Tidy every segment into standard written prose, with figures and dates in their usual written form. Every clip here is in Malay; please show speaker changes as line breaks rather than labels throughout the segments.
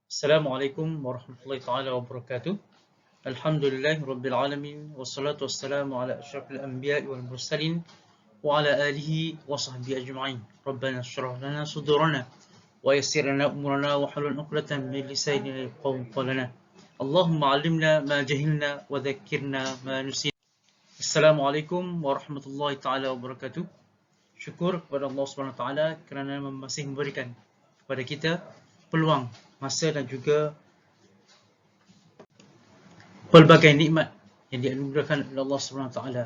Assalamualaikum warahmatullahi taala wabarakatuh. Alhamdulillahi rabbil alamin wassalatu wassalamu ala asyrafil anbiya'i wal mursalin wa ala alihi wa sahbihi ajma'in. Rabbana shrah lana sudurana wa yassir lana umurana wa hlul 'uqdatam min lisani yafqahu qawlana. Allahumma 'allimna ma jahilna wa dhakkirna ma nusina. Assalamualaikum warahmatullahi taala wabarakatuh. Syukur kepada Allah Subhanahu wa taala kerana masih memberikan kepada kita peluang, masa dan juga pelbagai nikmat yang dianugerahkan oleh Allah Subhanahu wa taala.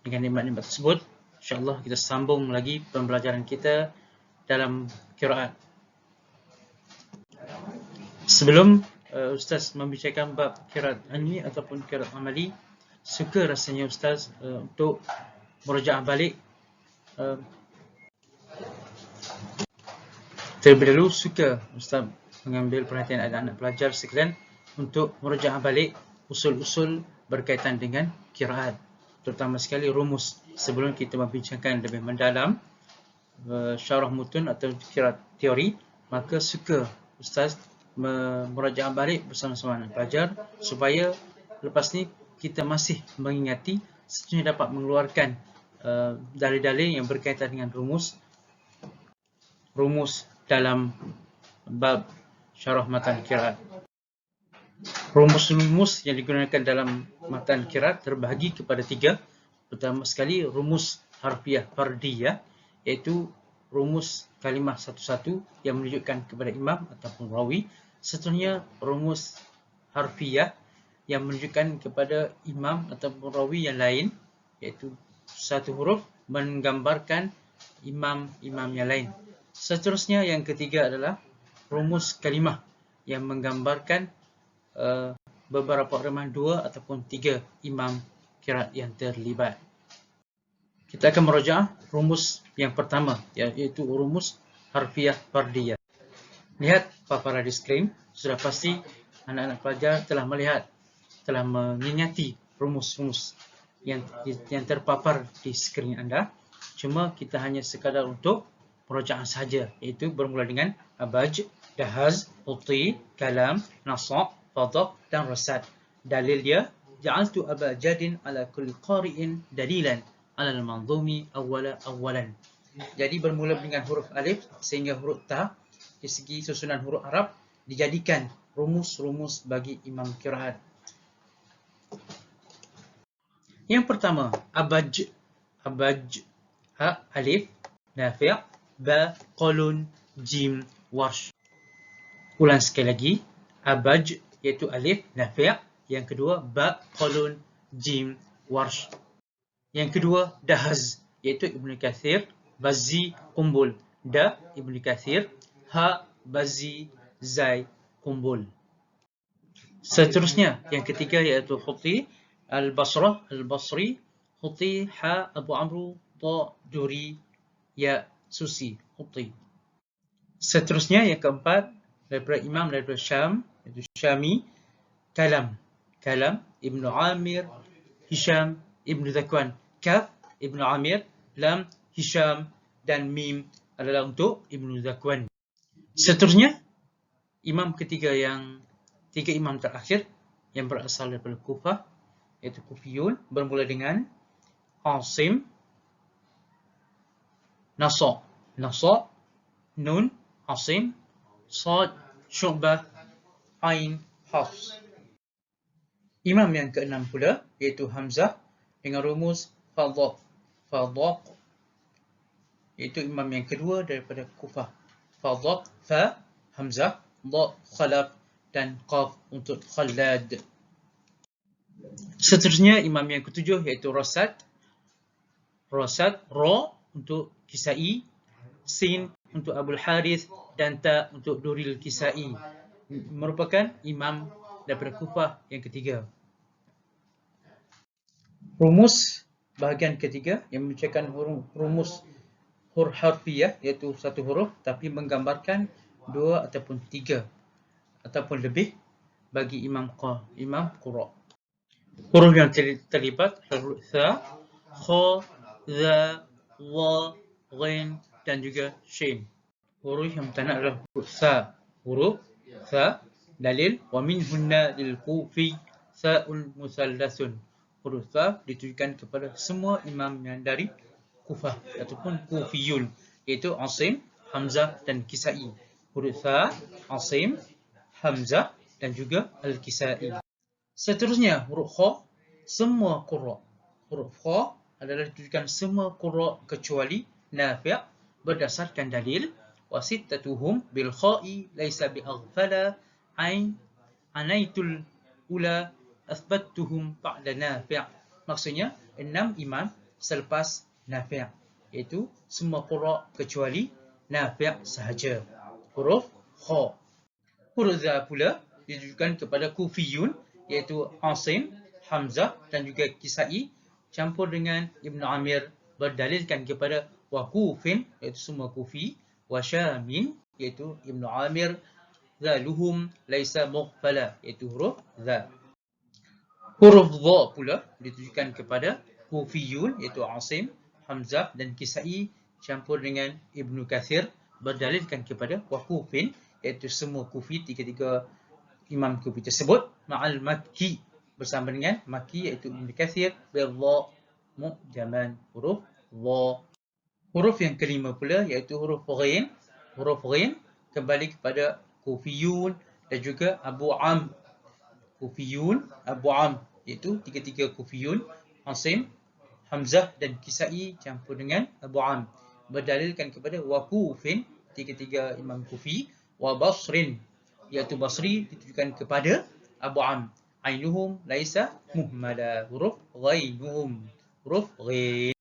Dengan nikmat-nikmat tersebut, insya-Allah kita sambung lagi pembelajaran kita dalam qiraat. Sebelum Ustaz membicarakan bab qiraat ilmi ataupun qiraat amali, suka rasanya Ustaz untuk merajaah balik terlebih dahulu suka Ustaz mengambil perhatian anak-anak pelajar sekalian untuk merajaah balik usul-usul berkaitan dengan qiraat, terutama sekali rumus sebelum kita membincangkan lebih mendalam syarah mutun atau qiraat teori. Maka suka Ustaz merajaah balik bersama-sama anak pelajar supaya lepas ni kita masih mengingati serta dapat mengeluarkan dalil-dalil yang berkaitan dengan rumus dalam bab syarah matan qiraat. Rumus-rumus yang digunakan dalam matan qiraat terbahagi kepada tiga. Pertama sekali rumus harfiah fardiyah, iaitu rumus kalimah satu-satu yang menunjukkan kepada imam ataupun rawi. Seterusnya rumus harfiah yang menunjukkan kepada imam ataupun rawi yang lain, iaitu satu huruf menggambarkan imam-imam yang lain. Seterusnya yang ketiga adalah rumus kalimah yang menggambarkan beberapa orang, dua ataupun tiga imam qiraat yang terlibat. Kita akan merajaah rumus yang pertama, iaitu rumus harfiah fardiyah. Lihat paparan di skrin, sudah pasti anak-anak pelajar telah melihat, telah mengingati rumus-rumus yang terpapar di skrin anda. Cuma kita hanya sekadar untuk merajaah sahaja, iaitu bermula dengan abaj, dahaz, uti, kalam, nasa', fadha' dan rasad. Dalil dia, ja'altu abajadin ala kulli qari'in dalilan ala al-manzumi awalan. Jadi bermula dengan huruf alif sehingga huruf ta, dari segi susunan huruf Arab, dijadikan rumus-rumus bagi imam qiraat. Yang pertama, abaj. Ha, alif, nafi', ba, qalun, jim, warsh. Ulang sekali lagi, abaj iaitu alif, nafi'. Yang kedua, ba, qalun, jim, warsh. Yang kedua, dahaz iaitu Ibnu Katsir, Bazzi, Qumbul. Da, Ibnu Katsir, ha, Bazzi, Zai, Qumbul. Seterusnya, yang ketiga iaitu Huti, Al-Basri, Huti, ha, Abu Amru, ta, Duri, ya, Susi, Huti. Seterusnya yang keempat, daripada imam daripada Syam, iaitu Syami, Kalam, Ibnu Amir, Hisham, Ibnu Zakwan. Kaf, Ibnu Amir, Lam, Hisham dan Mim adalah untuk Ibnu Zakwan. Seterusnya, tiga imam terakhir yang berasal daripada Kufah, iaitu Kufiyun, bermula dengan Asim, Nasa', Nun, Asim, Sad, Syu'bah, Ain, Hafs. Imam yang keenam pula, iaitu Hamzah dengan rumus Fadha', iaitu imam yang kedua daripada Kufah. Fadha', Fa, Hamzah, Dha, Khalaf dan Qaf untuk Khalad. Seterusnya imam yang ketujuh iaitu Rasad, Ra untuk Kisai, Sin untuk Abul Harith dan Ta untuk Duril Kisai. Merupakan imam daripada Kufah yang ketiga. Rumus bahagian ketiga yang membicarakan rumus huruf harfiah, iaitu satu huruf tapi menggambarkan dua ataupun tiga ataupun lebih bagi imam qura. Huruf yang terlibat huruf tha, kha, za, wa, ghin dan juga shin. Huruf yang bertanah adalah huruf tha, Dalil wa minhunna lil kufi sa'ul musallasun. Huruf sa ditujukan kepada semua imam yang dari Kufah ataupun Kufiyun, iaitu Asim, Hamzah dan Kisai. Huruf sa, Asim, Hamzah dan juga Al-Kisai. Seterusnya huruf kha, semua qurra. Huruf kha adalah ditujukan semua qurra kecuali Nafi' berdasarkan dalil wasittatuhum bil kha'i laisa bi aghfala ain anaitul ula athbattuhum ba'da Nafi'. Maksudnya 6 imam selepas Nafi', iaitu semua qurra kecuali Nafi' sahaja. Huruf kha. Huruf za pula ditujukan kepada Kufiyun, iaitu Asim, Hamzah dan juga Kisai, campur dengan Ibn Amir berdalilkan kepada Wakufin, iaitu semua Kufi, wa Syamin, iaitu Ibn Amir, zaluhum laisa mughfala, iaitu huruf za. Huruf dha pula ditujukan kepada Kufiyun, iaitu Asim, Hamzah dan Kisai, campur dengan Ibn Kathir berdalilkan kepada Wakufin, iaitu semua Kufi, tiga-tiga imam Kufi tersebut, ma'al Makki, bersama dengan Makki, iaitu Ibn Kathir, bil-dha mu'jaman, huruf dha. Huruf yang kelima pula iaitu huruf ghin. Huruf ghin kembali kepada Kufiyun dan juga Abu Am. Kufiyun, Abu Am, iaitu tiga-tiga Kufiyun, Asim, Hamzah dan Kisai campur dengan Abu Am, berdalilkan kepada Wakufin, tiga-tiga imam Kufi, wa Basrin, iaitu Basri ditujukan kepada Abu Am. Ainuhum laisa muhmala, huruf ghainuhum, huruf ghin.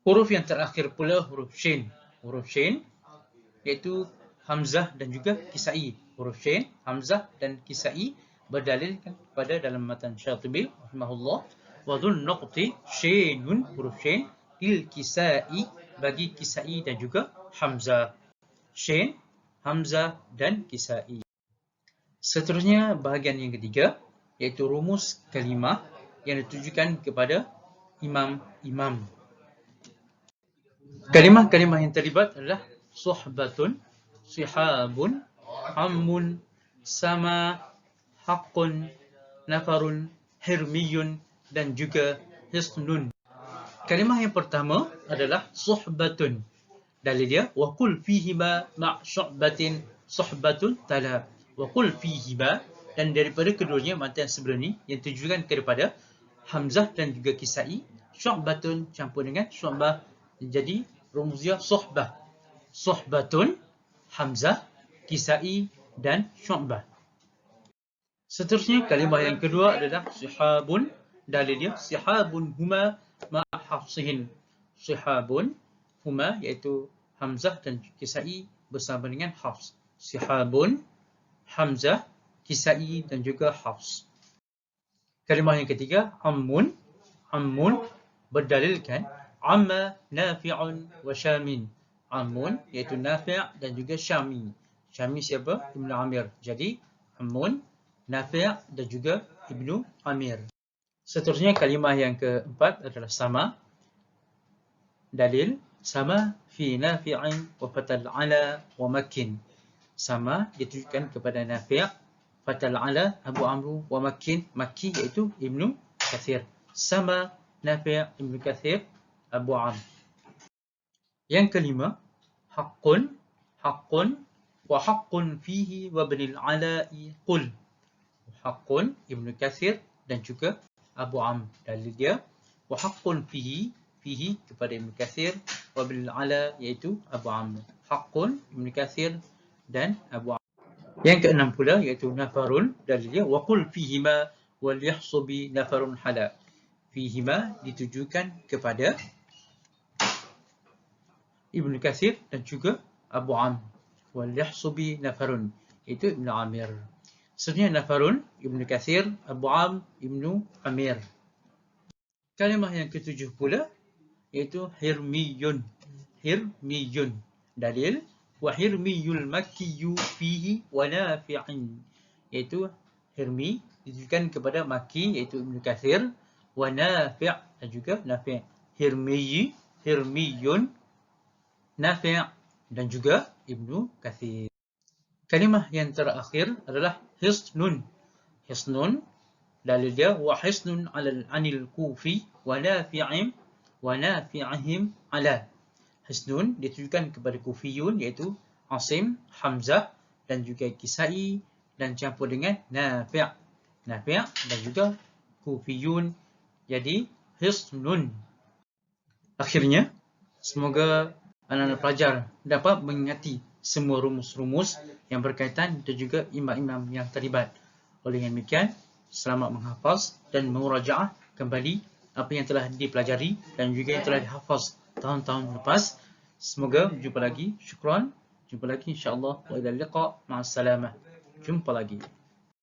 Huruf yang terakhir pula huruf shin. Huruf shin iaitu Hamzah dan juga Kisai. Huruf shin, Hamzah dan Kisai berdalilkan kepada dalam matan Syatibi rahimahullah, wa dhun naqti shinun, huruf shin lil Kisai, bagi Kisai dan juga Hamzah. Shin, Hamzah dan Kisai. Seterusnya bahagian yang ketiga iaitu rumus kalimah yang ditujukan kepada imam-imam. Kalimah-kalimah yang terlibat adalah suhbatun, sihabun, ammun, sama, haqqun, nafarun, hirmiyun dan juga hisnun. Kalimah yang pertama adalah suhbatun. Dalil dia wa qul fihima ma' syu'batin suhbatun talab. Wa qul fihima, dan daripada keduanya matan sebelum ni yang tujukan kepada Hamzah dan juga Kisai, syu'batun campur dengan syu'bah, jadi rumus dia suhbah. Suhbatun, Hamzah, Kisai dan syu'bah. Seterusnya kalimah yang kedua adalah sihabun. Dalil dia sihabun huma ma' hafsihin. Sihabun huma iaitu Hamzah dan Kisai bersama dengan Hafs. Sihabun, Hamzah, Kisai dan juga Hafs. Kalimah yang ketiga ammun. Ammun berdalilkan amma nafi'un wa syamin. Ammun iaitu Nafi' dan juga Syami. Syami siapa? Ibn Amir. Jadi ammun, Nafi' dan juga Ibn Amir. Seterusnya kalimah yang keempat adalah sama. Dalil sama fi nafi'in wa fatal ala wa makin. Sama ditujukan kepada Nafi', fatal ala Abu Amru, wa makin, Makki iaitu Ibn Kathir. Sama Nafi', Ibn Kathir, Abu Am. Yang kelima haqqun. Haqqun wa haqqun fihi wa ibnil ala'i qul. Haqqun, Ibn Kathir dan juga Abu Am. Dalil dia wa haqqun fihi, fihi kepada Ibn Kathir, wa ibnil ala iaitu Abu Am. Haqqun, Ibn Kathir dan Abu Am. Yang keenam pula iaitu nafarun. Dalil dia wa qul fihima wal yahsubi nafarun hala. Fihima ditujukan kepada Ibn Kathir dan juga Abu Am. Wal yahsubi nafarun, itu Ibn Amir. Sebenarnya nafarun, Ibn Kathir, Abu Am, Ibn Amir. Kalimah yang ketujuh pula iaitu hirmiyun. Hirmiyun. Dalil wa hirmiyul makkiyu fihi wa nafi'in. Iaitu hirmi ditujukan kepada Makki iaitu Ibn Kathir, wa Nafi' dan juga Nafi'. Hirmiyi, Hirmiyun, Nafi' dan juga Ibn Kathir. Kalimah yang terakhir adalah hisnun. Hisnun, dalil dia wa hisnun 'alal 'anil kufi wa nafi'ihim 'ala. Hisnun ditujukan kepada Kufiyun, iaitu Asim, Hamzah dan juga Kisai, dan campur dengan Nafi'. Nafi' dan juga Kufiyun. Jadi hisnun. Akhirnya, semoga anak-anak pelajar dapat mengingati semua rumus-rumus yang berkaitan dan juga imam-imam yang terlibat. Oleh demikian, selamat menghafaz dan murajaah kembali apa yang telah dipelajari dan juga yang telah dihafaz tahun-tahun lepas. Semoga jumpa lagi. Syukran. Jumpa lagi insya-Allah. Wa ila liqa. Ma'assalamah. Jumpa lagi.